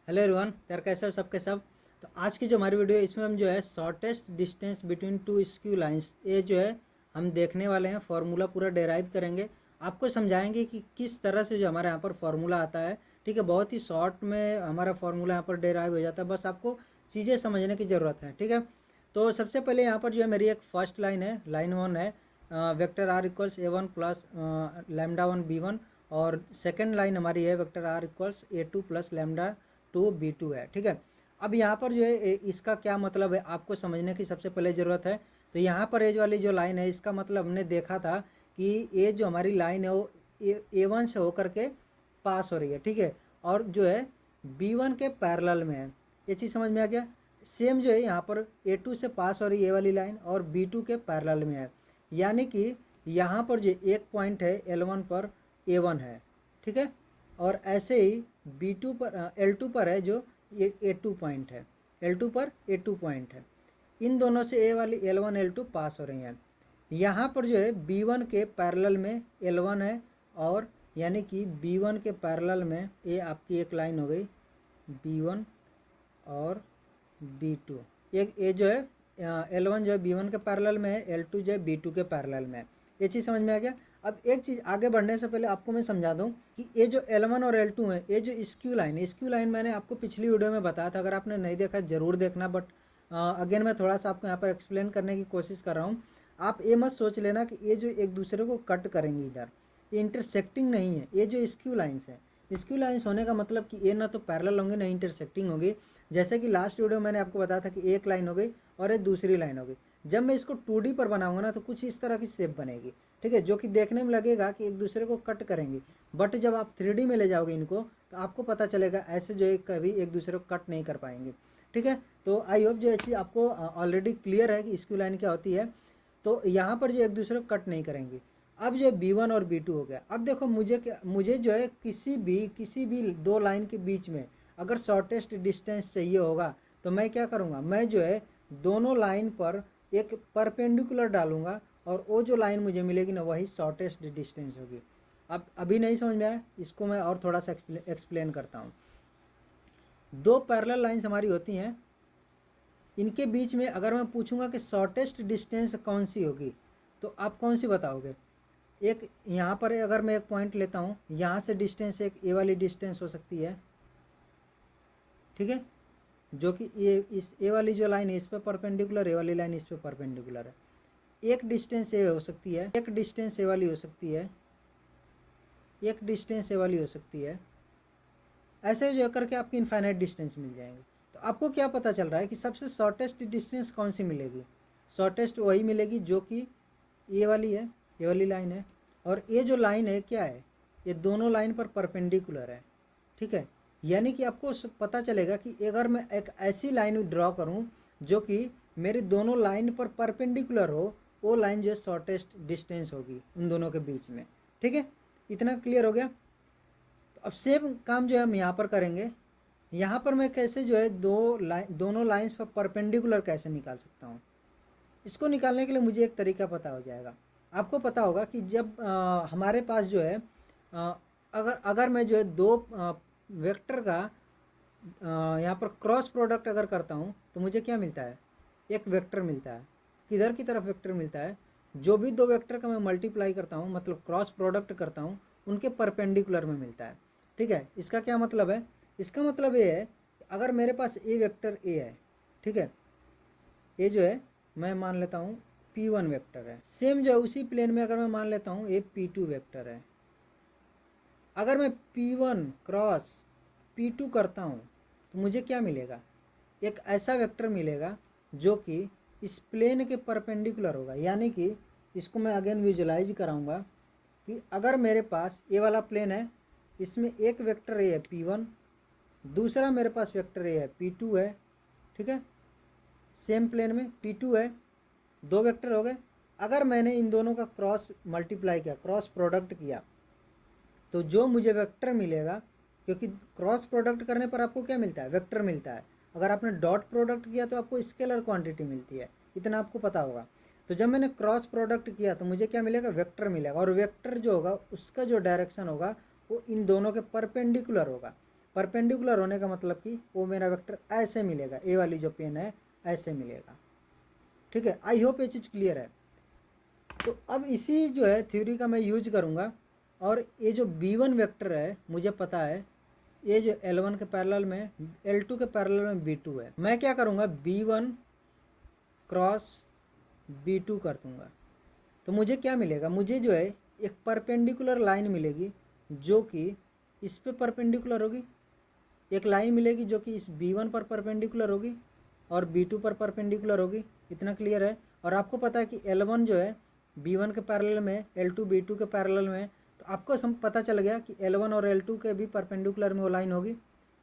Hello everyone, यार कैसे हो सब के सब। तो आज की जो हमारी वीडियो है इसमें हम जो है shortest distance between two skew lines ये जो है हम देखने वाले हैं। फार्मूला पूरा डेराइव करेंगे, आपको समझाएंगे कि किस तरह से जो हमारे यहाँ पर फार्मूला आता है। ठीक है, बहुत ही शॉर्ट में हमारा फार्मूला यहाँ पर डेराइव हो जाता है, बस आपको चीज़ें समझने की ज़रूरत है। ठीक है, तो सबसे पहले यहाँ पर जो है मेरी एक फर्स्ट लाइन है, लाइन वन है, vector R equals A one plus lambda one B one. और सेकेंड लाइन हमारी है vector R equals A two plus lambda two B two है। ठीक है, अब यहाँ पर जो है इसका क्या मतलब है आपको समझने की सबसे पहले ज़रूरत है। तो यहाँ पर एज वाली जो लाइन है इसका मतलब हमने देखा था कि ये जो हमारी लाइन है वो ए वन से होकर के पास हो रही है। ठीक है, और जो है बी वन के पैरेलल में है, ये चीज़ समझ में आ गया। सेम जो है यहाँ पर ए टू से पास हो रही है ये वाली लाइन और बी टू के पैरेलल में है, यानी कि यहाँ पर जो एक पॉइंट है एल वन पर ए वन है। ठीक है, और ऐसे ही बी टू पर एल टू पर है जो ये ए टू पॉइंट है, एल टू पर ए टू पॉइंट है। इन दोनों से ए वाली एल वन एल टू पास हो रही हैं। यहाँ पर जो है बी वन के पैरेलल में एल वन है, और यानी कि बी वन के पैरेलल में ये आपकी एक लाइन हो गई बी वन और बी टू। ये जो है एल वन जो है बी वन के पैरेलल में है, एल टू जो है बी टू के पैरेलल में है। ये चीज़ समझ में आ गया। अब एक चीज़ आगे बढ़ने से पहले आपको मैं समझा दूं कि ये जो L1 और L2 है, ये जो स्क्यू लाइन है, स्क्यू लाइन मैंने आपको पिछली वीडियो में बताया था, अगर आपने नहीं देखा ज़रूर देखना। बट अगेन मैं थोड़ा सा आपको यहाँ पर एक्सप्लेन करने की कोशिश कर रहा हूँ। आप ये मत सोच लेना कि ये जो एक दूसरे को कट करेंगे, इधर ये इंटरसेक्टिंग नहीं है। ये जो स्क्यू लाइन्स है, स्क्यू लाइन्स होने का मतलब कि ये ना तो पैरेलल होंगे ना इंटरसेक्टिंग होगी। जैसे कि लास्ट वीडियो मैंने आपको बताया था कि एक लाइन हो गई और एक दूसरी लाइन हो गई। जब मैं इसको 2D पर बनाऊंगा ना तो कुछ इस तरह की शेप बनेगी। ठीक है, जो कि देखने में लगेगा कि एक दूसरे को कट करेंगी, बट जब आप 3D में ले जाओगे इनको तो आपको पता चलेगा ऐसे जो है कभी एक दूसरे को कट नहीं कर पाएंगे। ठीक है, तो आई होप जो चीज़ आपको ऑलरेडी क्लियर है कि स्क्यू लाइन क्या होती है। तो यहाँ पर जो एक दूसरे को कट नहीं करेंगी। अब जो बी वन और बी टू हो गया। अब देखो मुझे जो है किसी भी दो लाइन के बीच में अगर शॉर्टेस्ट डिस्टेंस चाहिए होगा तो मैं क्या करूँगा, मैं जो है दोनों लाइन पर एक परपेंडिकुलर डालूंगा और वो जो लाइन मुझे मिलेगी ना वही शॉर्टेस्ट डिस्टेंस होगी। अब अभी नहीं समझ में आया, इसको मैं और थोड़ा सा एक्सप्लेन करता हूँ। दो पैरेलल लाइंस हमारी होती हैं, इनके बीच में अगर मैं पूछूंगा कि शॉर्टेस्ट डिस्टेंस कौन सी होगी तो आप कौन सी बताओगे। एक यहाँ पर अगर मैं एक पॉइंट लेता हूँ, यहाँ से डिस्टेंस एक ए वाली डिस्टेंस हो सकती है। ठीक है, जो कि ये इस ए वाली जो लाइन है इस पर परपेंडिकुलर, ए वाली लाइन इस पर परपेंडिकुलर है। एक डिस्टेंस ए हो सकती है, एक डिस्टेंस ए वाली हो सकती है, एक डिस्टेंस ए वाली हो सकती है। ऐसे जो करके आपकी इनफाइनाइट डिस्टेंस मिल जाएंगे। तो आपको क्या पता चल रहा है कि सबसे शॉर्टेस्ट डिस्टेंस कौन सी मिलेगी। शॉर्टेस्ट वही मिलेगी जो कि ये वाली है, ये वाली लाइन है। और ये जो लाइन है क्या है, ये दोनों लाइन पर परपेंडिकुलर है। ठीक है, यानी कि आपको पता चलेगा कि अगर मैं एक ऐसी लाइन ड्रॉ करूं जो कि मेरी दोनों लाइन पर परपेंडिकुलर हो, वो लाइन जो है शॉर्टेस्ट डिस्टेंस होगी उन दोनों के बीच में। ठीक है, इतना क्लियर हो गया। तो अब सेम काम जो है हम यहाँ पर करेंगे। यहाँ पर मैं कैसे जो है दोनों लाइंस पर परपेंडिकुलर कैसे निकाल सकता हूँ, इसको निकालने के लिए मुझे एक तरीका पता हो जाएगा। आपको पता होगा कि जब हमारे पास जो है अगर अगर मैं जो है दो वेक्टर का यहाँ पर क्रॉस प्रोडक्ट अगर करता हूँ तो मुझे क्या मिलता है, एक वेक्टर मिलता है। किधर की तरफ वेक्टर मिलता है, जो भी दो वेक्टर का मैं मल्टीप्लाई करता हूँ मतलब क्रॉस प्रोडक्ट करता हूँ उनके परपेंडिकुलर में मिलता है। ठीक है, इसका क्या मतलब है, इसका मतलब ये है अगर मेरे पास ए वेक्टर ए है, ठीक है, ये जो है मैं मान लेता हूँ P1 वेक्टर है। सेम जो है उसी प्लेन में अगर मैं मान लेता हूँ ये P2 वेक्टर है। अगर मैं P1 क्रॉस P2 करता हूँ तो मुझे क्या मिलेगा, एक ऐसा वेक्टर मिलेगा जो कि इस प्लेन के परपेंडिकुलर होगा। यानी कि इसको मैं अगेन विजुलाइज कराऊंगा कि अगर मेरे पास ये वाला प्लेन है, इसमें एक वेक्टर ए है P1, दूसरा मेरे पास वेक्टर ए है P2 है। ठीक है, सेम प्लेन में P2 है, दो वेक्टर हो गए। अगर मैंने इन दोनों का क्रॉस मल्टीप्लाई किया, क्रॉस प्रोडक्ट किया, तो जो मुझे वेक्टर मिलेगा, क्योंकि क्रॉस प्रोडक्ट करने पर आपको क्या मिलता है, वेक्टर मिलता है। अगर आपने डॉट प्रोडक्ट किया तो आपको स्केलर क्वांटिटी मिलती है, इतना आपको पता होगा। तो जब मैंने क्रॉस प्रोडक्ट किया तो मुझे क्या मिलेगा, वेक्टर मिलेगा। और वेक्टर जो होगा उसका जो डायरेक्शन होगा वो इन दोनों के परपेंडिकुलर होगा। परपेंडिकुलर होने का मतलब कि वो मेरा वेक्टर ऐसे मिलेगा, ए वाली जो पेन है ऐसे मिलेगा। ठीक है, आई होप ये चीज़ क्लियर है। तो अब इसी जो है थ्योरी का मैं यूज करूँगा, और ये जो B1 वेक्टर है मुझे पता है ये जो L1 के पैरेलल में, L2 के पैरेलल में B2 है। मैं क्या करूँगा, B1 क्रॉस B2 कर दूँगा। तो मुझे क्या मिलेगा, मुझे जो है एक परपेंडिकुलर लाइन मिलेगी जो कि इस पे परपेंडिकुलर होगी, एक लाइन मिलेगी जो कि इस B1 पर परपेंडिकुलर होगी और B2 पर परपेंडिकुलर होगी। इतना क्लियर है। और आपको पता है कि L1 जो है B1 के पैरेलल में, L2 B2 के पैरेलल में, तो आपको पता चल गया कि L1 और L2 के भी परपेंडिकुलर में वो लाइन होगी।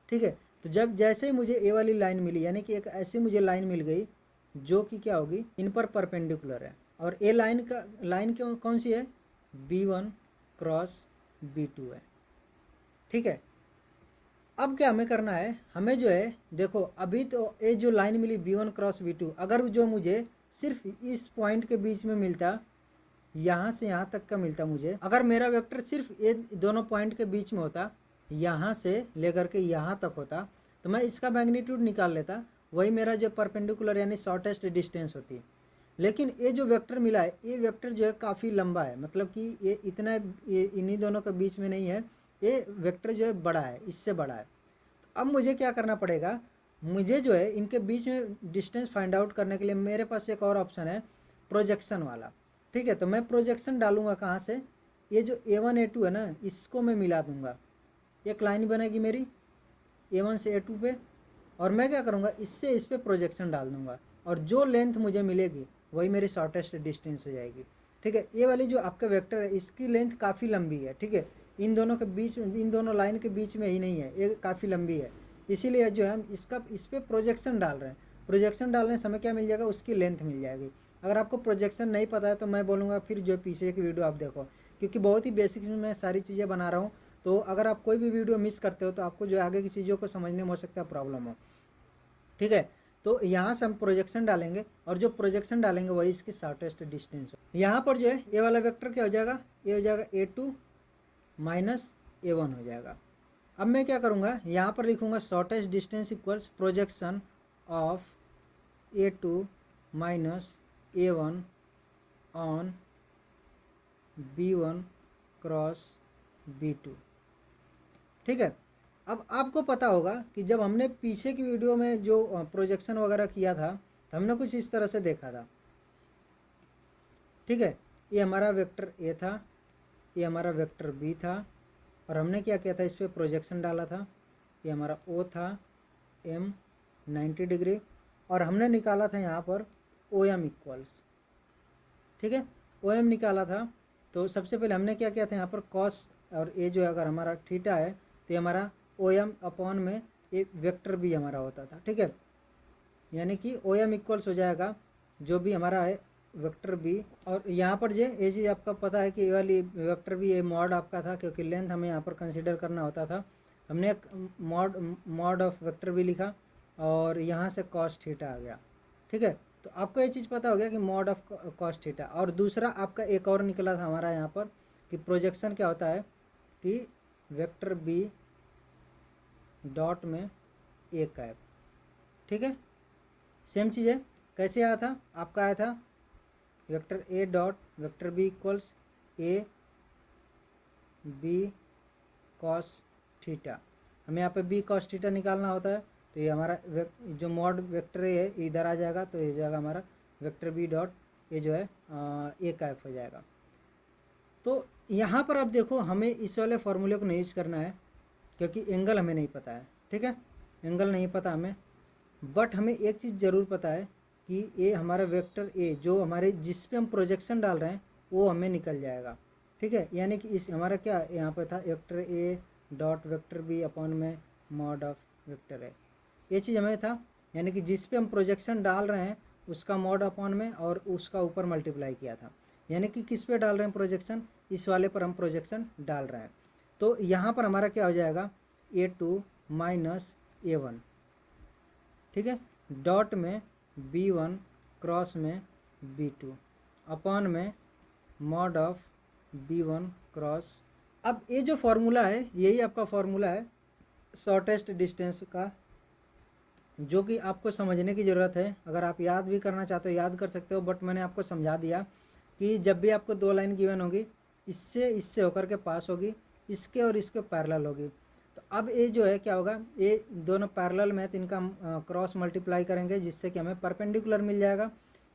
ठीक है, तो जब जैसे ही मुझे ए वाली लाइन मिली, यानी कि एक ऐसी मुझे लाइन मिल गई जो कि क्या होगी, इन पर परपेंडिकुलर है। और ए लाइन कौन सी है, B1 क्रॉस B2 है। ठीक है, अब क्या हमें करना है, हमें जो है देखो अभी तो ये जो लाइन मिली B1 क्रॉस B2, अगर जो मुझे सिर्फ इस पॉइंट के बीच में मिलता, यहाँ से यहाँ तक का मिलता मुझे, अगर मेरा वेक्टर सिर्फ ये दोनों पॉइंट के बीच में होता, यहाँ से लेकर के यहाँ तक होता, तो मैं इसका मैग्नीट्यूड निकाल लेता, वही मेरा जो परपेंडिकुलर यानी शॉर्टेस्ट डिस्टेंस होती। लेकिन ये जो वेक्टर मिला है, ये वेक्टर जो है काफ़ी लंबा है, मतलब कि ये इतना ये इन्हीं दोनों के बीच में नहीं है, ये वेक्टर जो है बड़ा है, इससे बड़ा है। अब मुझे क्या करना पड़ेगा, मुझे जो है इनके बीच में डिस्टेंस फाइंड आउट करने के लिए मेरे पास एक और ऑप्शन है, प्रोजेक्शन वाला। ठीक है, तो मैं प्रोजेक्शन डालूंगा कहाँ से, ये जो A1 A2 है ना, इसको मैं मिला दूंगा, एक लाइन बनेगी मेरी A1 से A2 पे, और मैं क्या करूँगा, इससे इस पर प्रोजेक्शन डाल दूंगा, और जो लेंथ मुझे मिलेगी वही मेरी शॉर्टेस्ट डिस्टेंस हो जाएगी। ठीक है, ये वाली जो आपका वेक्टर है इसकी लेंथ काफ़ी लंबी है। ठीक है, इन दोनों के बीच, इन दोनों लाइन के बीच में ही नहीं है, ये काफ़ी लंबी है, इसीलिए जो है हम इस पर प्रोजेक्शन डाल रहे हैं। प्रोजेक्शन डालने समय क्या मिल जाएगा, उसकी लेंथ मिल जाएगी। अगर आपको प्रोजेक्शन नहीं पता है तो मैं बोलूँगा फिर जो पीछे की वीडियो आप देखो, क्योंकि बहुत ही बेसिक्स में मैं सारी चीज़ें बना रहा हूँ। तो अगर आप कोई भी वीडियो मिस करते हो तो आपको जो आगे की चीज़ों को समझने में हो सकता है प्रॉब्लम हो। ठीक है, तो यहाँ से हम प्रोजेक्शन डालेंगे, और जो प्रोजेक्शन डालेंगे वही इसकी शॉर्टेस्ट डिस्टेंस हो। यहाँ पर जो है ये वाला वेक्टर क्या हो जाएगा, ये हो जाएगा A2 माइनस A1 हो जाएगा। अब मैं क्या करूँगा, यहाँ पर लिखूँगा shortest distance equals projection of A2 minus A1 on B1 cross B2। ठीक है, अब आपको पता होगा कि जब हमने पीछे की वीडियो में जो प्रोजेक्शन वगैरह किया था तो हमने कुछ इस तरह से देखा था। ठीक है, ये हमारा वेक्टर A था, ये हमारा वेक्टर B था, और हमने क्या किया था, इस पर प्रोजेक्शन डाला था। ये हमारा O था, M 90 डिग्री, और हमने निकाला था यहाँ पर OM इक्वल्स। ठीक है, OM निकाला था। तो सबसे पहले हमने क्या किया था, यहाँ पर कॉस, और ये जो अगर हमारा थीटा है तो ये हमारा OM अपॉन में ये वेक्टर भी हमारा होता था। ठीक है, यानी कि OM इक्वल्स हो जाएगा जो भी हमारा है वेक्टर बी, और यहाँ पर ये चीज़ आपका पता है कि ये वाली वेक्टर भी ये मॉड आपका था, क्योंकि लेंथ हमें यहाँ पर कंसीडर करना होता था। हमने एक मॉड ऑफ वेक्टर भी लिखा, और यहाँ से कॉस थीटा आ गया। ठीक है, तो आपको ये चीज़ पता हो गया कि मॉड ऑफ कॉस थीटा। और दूसरा आपका एक और निकला था हमारा यहाँ पर कि प्रोजेक्शन क्या होता है कि वेक्टर बी डॉट में ए कैप। ठीक है, सेम चीज़ है। कैसे आया था, आपका आया था vector A dot vector B equals A B cos theta. हमें यहाँ पे बी कॉस थीटा निकालना होता है, तो ये हमारा जो मॉड वेक्टर है इधर आ जाएगा, तो ये जाएगा हमारा वेक्टर बी डॉट ये जो है ए कैप हो जाएगा। तो यहाँ पर आप देखो हमें इस वाले फॉर्मूले को नहीं यूज करना है, क्योंकि एंगल हमें नहीं पता है। ठीक है, एंगल नहीं पता हमें, बट हमें एक चीज़ ज़रूर पता है कि ये हमारा वेक्टर ए जो हमारे जिस पे हम प्रोजेक्शन डाल रहे हैं वो हमें निकल जाएगा। ठीक है, यानी कि इस हमारा क्या यहाँ पे था, vector A dot vector B upon में मॉड ऑफ वेक्टर ए, ये चीज़ हमें था, यानी कि जिस पे हम प्रोजेक्शन डाल रहे हैं उसका मॉड अपॉन में और उसका ऊपर मल्टीप्लाई किया था। यानी कि किस पे डाल रहे हैं प्रोजेक्शन, इस वाले पर हम प्रोजेक्शन डाल रहे हैं। तो यहाँ पर हमारा क्या हो जाएगा, A2 माइनस A1। ठीक है, डॉट में B1 क्रॉस में B2 अपॉन में मॉड ऑफ B1 क्रॉस। अब ये जो फॉर्मूला है यही आपका फॉर्मूला है शॉर्टेस्ट डिस्टेंस का, जो कि आपको समझने की ज़रूरत है। अगर आप याद भी करना चाहते हो याद कर सकते हो, बट मैंने आपको समझा दिया कि जब भी आपको दो लाइन गिवन होगी, इससे होकर के पास होगी, इसके और इसके पैरेलल होगी। तो अब ये जो है क्या होगा, ये दोनों पैरेलल में, तो इनका हम क्रॉस मल्टीप्लाई करेंगे, जिससे कि हमें परपेंडिकुलर मिल जाएगा।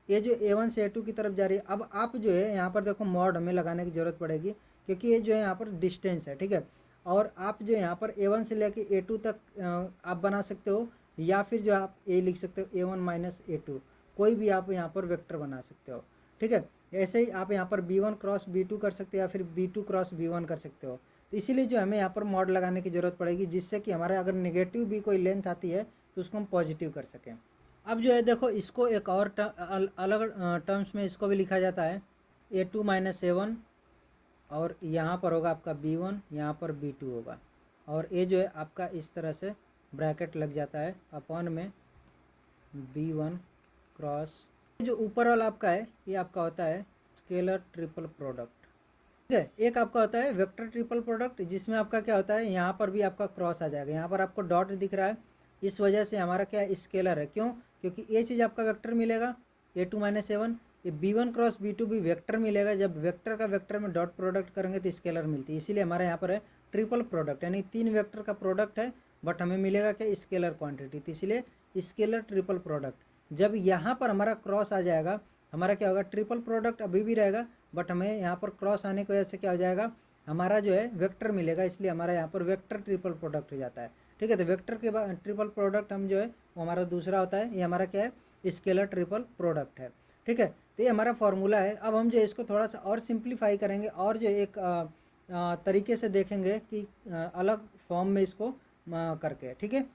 ये जो A1 से A2 की तरफ जा रही है, अब आप जो है यहाँ पर देखो मॉड हमें लगाने की ज़रूरत पड़ेगी, क्योंकि ये जो है यहाँ पर डिस्टेंस है, ठीक है। और आप जो यहाँ पर A1 से लेके A2 तक आप बना सकते हो, या फिर जो आप ए लिख सकते हो A1 माइनस A2, कोई भी आप यहाँ पर वेक्टर बना सकते हो, ठीक है। ऐसे ही आप यहाँ पर B1 क्रॉस B2 कर सकते हो, या फिर B2 क्रॉस B1 कर सकते हो। तो इसीलिए जो हमें यहाँ पर मॉड लगाने की ज़रूरत पड़ेगी, जिससे कि हमारा अगर नेगेटिव भी कोई लेंथ आती है तो उसको हम पॉजिटिव कर सकें। अब जो है देखो, इसको एक और अलग टर्म्स में इसको भी लिखा जाता है A2 माइनस A1, और यहाँ पर होगा आपका B1, यहाँ पर B2 होगा, और ये जो है आपका इस तरह से ब्रैकेट लग जाता है अपॉन में B1 क्रॉस, जो ऊपर वाला आपका है ये आपका होता है स्केलर ट्रिपल प्रोडक्ट, ठीक है। एक आपका होता है वेक्टर ट्रिपल प्रोडक्ट, जिसमें आपका क्या होता है, यहाँ पर भी आपका क्रॉस आ जाएगा, यहाँ पर आपको डॉट दिख रहा है, इस वजह से हमारा क्या स्केलर है। क्यों? क्योंकि ये चीज़ आपका वेक्टर मिलेगा A2 माइनस A1, ये B1 क्रॉस B2 भी वेक्टर मिलेगा। जब वेक्टर का वेक्टर में डॉट प्रोडक्ट करेंगे तो स्केलर मिलती है, इसीलिए हमारे यहाँ पर है ट्रिपल प्रोडक्ट, यानी 3 वेक्टर का प्रोडक्ट है, बट हमें मिलेगा क्या, स्केलर क्वांटिटी, तो इसलिए स्केलर ट्रिपल प्रोडक्ट। जब यहाँ पर हमारा क्रॉस आ जाएगा, हमारा क्या होगा, ट्रिपल प्रोडक्ट अभी भी रहेगा, बट हमें यहाँ पर क्रॉस आने की वजह से क्या हो जाएगा, हमारा जो है वेक्टर मिलेगा, इसलिए हमारा यहाँ पर वेक्टर ट्रिपल प्रोडक्ट हो जाता है, ठीक है। तो वेक्टर के बाद ट्रिपल प्रोडक्ट हम जो है वो हमारा दूसरा होता है, ये हमारा क्या है, स्केलर ट्रिपल प्रोडक्ट है, ठीक है। तो ये हमारा फॉर्मूला है। अब हम जो इसको थोड़ा सा और सिंप्लीफाई करेंगे, और जो एक तरीके से देखेंगे कि अलग फॉर्म में इसको करके, ठीक है।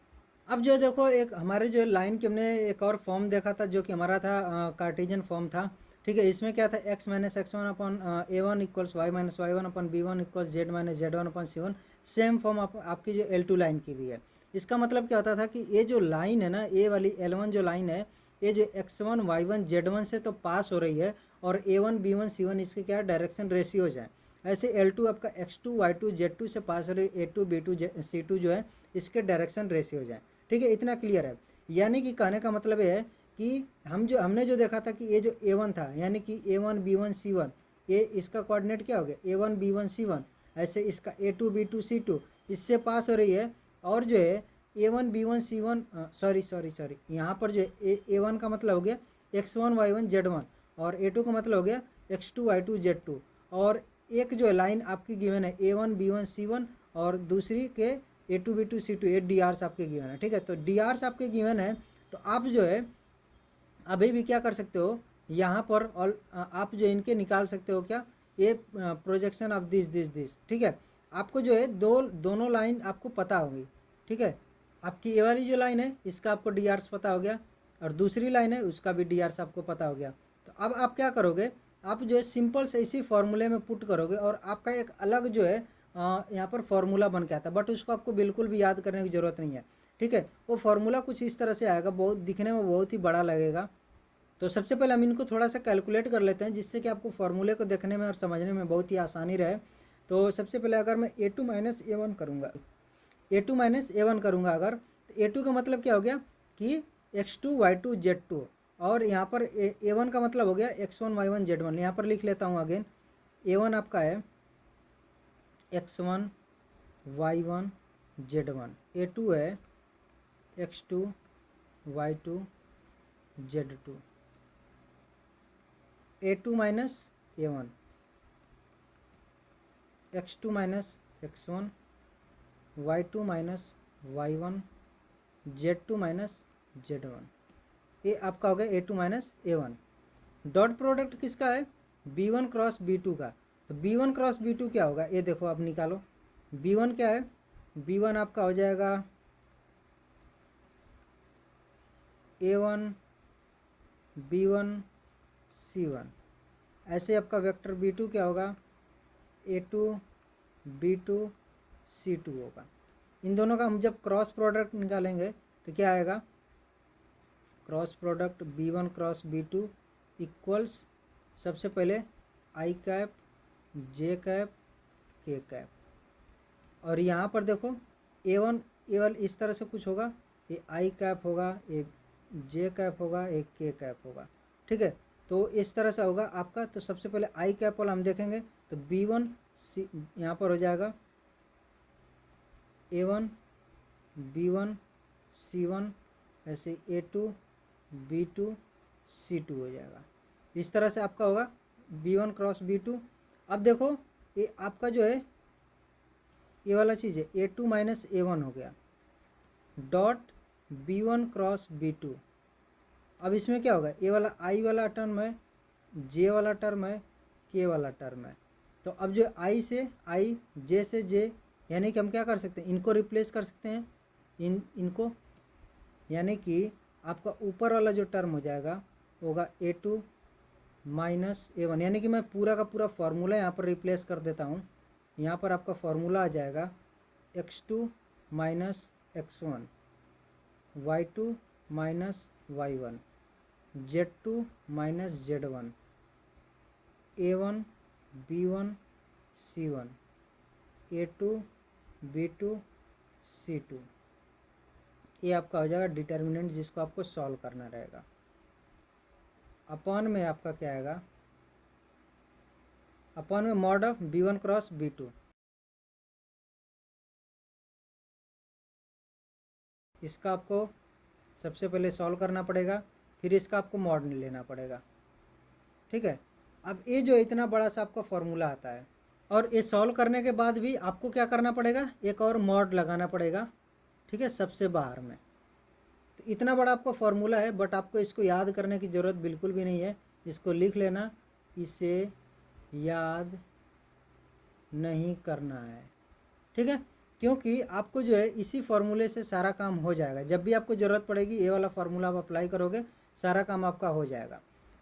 अब जो देखो, एक हमारे जो लाइन की हमने एक और फॉर्म देखा था, जो कि हमारा था कार्टेशियन फॉर्म था, ठीक है। इसमें क्या था, x माइनस x1 अपन A1 equals y minus y1 अपन B1 equals Z minus Z1 अपन C1। सेम फॉर्म आपकी जो L2 लाइन की भी है। इसका मतलब क्या होता था कि ये जो लाइन है ना, ये वाली L1 जो लाइन है, ये जो x1 y1 Z1 से तो पास हो रही है, और A1 B1 C1 इसके क्या डायरेक्शन रेशियोज हैं। ऐसे L2 आपका x2 y2 Z2 से पास हो रही है, A2 B2 C2 जो है इसके डायरेक्शन रेशियोज हैं, ठीक है। इतना क्लियर है। यानी कि कहने का मतलब ये है कि हमने जो देखा था कि ये जो A1 था, यानी कि A1 B1 C1, ये इसका कोऑर्डिनेट क्या हो गया, A1 B1 C1। ऐसे इसका A2 B2 C2 इससे पास हो रही है, और जो है A1 B1 C1 सॉरी यहाँ पर जो है A1 का मतलब हो गया x1 y1 z1, और A2 का मतलब हो गया x2 y2 z2। और एक जो लाइन आपकी गिवन है A1 B1 C1, और दूसरी के A2 B2 C2, ये डी आर्स आपके गिवन है, ठीक है। तो डी आर्स आपके गिवन है, तो आप जो है अभी भी क्या कर सकते हो, यहाँ पर और आप जो इनके निकाल सकते हो क्या, ये प्रोजेक्शन ऑफ दिस, ठीक है। आपको जो है दोनों लाइन आपको पता होगी, ठीक है। आपकी ये वाली जो लाइन है इसका आपको डी आर्स पता हो गया, और दूसरी लाइन है उसका भी डी आर्स आपको पता हो गया। तो अब आप क्या करोगे, आप जो है सिंपल से इसी फॉर्मूले में पुट करोगे, और आपका एक अलग जो है यहाँ पर फॉर्मूला बन के आता है, बट उसको आपको बिल्कुल भी याद करने की ज़रूरत नहीं है, ठीक है। वो फार्मूला कुछ इस तरह से आएगा, बहुत दिखने में बहुत ही बड़ा लगेगा। तो सबसे पहले हम इनको थोड़ा सा कैलकुलेट कर लेते हैं, जिससे कि आपको फार्मूले को देखने में और समझने में बहुत ही आसानी रहे। तो सबसे पहले अगर मैं A2 माइनस A1 करूँगा, A2 माइनस A1 करूँगा अगर, तो A2 का मतलब क्या हो गया कि x2 y2 z2, और यहाँ पर A1 का मतलब हो गया x1 y1 z1। यहाँ पर लिख लेता हूँ अगेन, A1 आपका है x1 y1 z1, A2 है x2 y2 z2, A2 minus A1 x2 minus x1 y2 minus y1 z2 minus z1, ये आपका हो गया A2 minus A1। Dot product किसका है, B1 क्रॉस B2 का। तो B1 क्रॉस B2 क्या होगा, ये देखो आप निकालो, B1 क्या है, B1 आपका हो जाएगा A1 B1 C1। ऐसे आपका वेक्टर B2 क्या होगा, A2 B2 C2 होगा। इन दोनों का हम जब क्रॉस प्रोडक्ट निकालेंगे तो क्या आएगा, cross product B1 cross B2 equals, सबसे पहले I cap J cap K cap, और यहाँ पर देखो A1 ये वाला इस तरह से कुछ होगा, ये आई कैप होगा, एक जे कैप होगा, एक के कैप होगा, ठीक है। तो इस तरह से होगा आपका। तो सबसे पहले आई कैप वाला हम देखेंगे, तो B1 सी यहाँ पर हो जाएगा A1 B1 C1, ऐसे A2 B2 C2 हो जाएगा। इस तरह से आपका होगा B1 क्रॉस B2। अब देखो ये आपका जो है ये वाला चीज़ है A2 माइनस A1 हो गया, डॉट B1 क्रॉस B2। अब इसमें क्या होगा, ये वाला आई वाला टर्म है, जे वाला टर्म है, के वाला टर्म है। तो अब जो आई से आई, जे से जे, यानी कि हम क्या कर सकते हैं, इनको रिप्लेस कर सकते हैं, इनको, यानी कि आपका ऊपर वाला जो टर्म हो जाएगा होगा A2 माइनस A1, यानी कि मैं पूरा का पूरा फार्मूला यहाँ पर रिप्लेस कर देता हूँ। यहाँ पर आपका फार्मूला आ जाएगा x2 minus x1, y2 minus y1, z2 minus z1, A1 B1 C1, A2 B2 C2। ये आपका हो जाएगा डिटर्मिनेंट, जिसको आपको सॉल्व करना रहेगा। अपॉन में आपका क्या आएगा, अपॉन में mod of B1 cross B2। इसका आपको सबसे पहले सॉल्व करना पड़ेगा, फिर इसका आपको मॉड लेना पड़ेगा, ठीक है। अब ये जो इतना बड़ा सा आपका फॉर्मूला आता है, और ये सॉल्व करने के बाद भी आपको क्या करना पड़ेगा, एक और मॉड लगाना पड़ेगा, ठीक है, सबसे बाहर में। तो इतना बड़ा आपका फॉर्मूला है, बट आपको इसको याद करने की ज़रूरत बिल्कुल भी नहीं है। इसको लिख लेना, इसे याद नहीं करना है, ठीक है, क्योंकि आपको जो है इसी फार्मूले से सारा काम हो जाएगा। जब भी आपको ज़रूरत पड़ेगी ये वाला फार्मूला आप अप्लाई करोगे, सारा काम आपका हो जाएगा,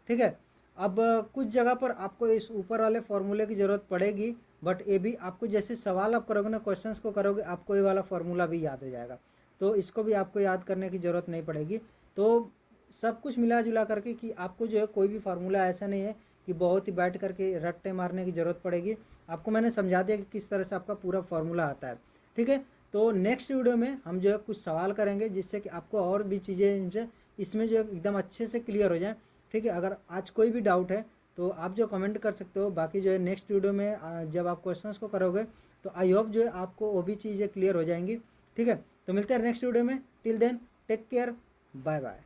ठीक है। अब कुछ जगह पर आपको इस ऊपर वाले फार्मूले की ज़रूरत पड़ेगी, बट ये भी आपको जैसे सवाल आप करोगे ना, क्वेश्चंस को करोगे, आपको ये वाला फार्मूला भी याद हो जाएगा, तो इसको भी आपको याद करने की ज़रूरत नहीं पड़ेगी। तो सब कुछ मिला जुला करके कि आपको जो है कोई भी फार्मूला ऐसा नहीं है कि बहुत ही बैठ करके रट्टे मारने की ज़रूरत पड़ेगी। आपको मैंने समझा दिया कि किस तरह से आपका पूरा फार्मूला आता है, ठीक है। तो नेक्स्ट वीडियो में हम जो है कुछ सवाल करेंगे, जिससे कि आपको और भी चीज़ें इसमें जो है एकदम अच्छे से क्लियर हो जाए, ठीक है। अगर आज कोई भी डाउट है तो आप जो कमेंट कर सकते हो, बाकी जो है नेक्स्ट वीडियो में जब आप क्वेश्चंस को करोगे तो आई होप जो है आपको वो भी चीज़ें क्लियर हो जाएंगी, ठीक है। तो मिलते हैं नेक्स्ट वीडियो में, till then take care, bye bye.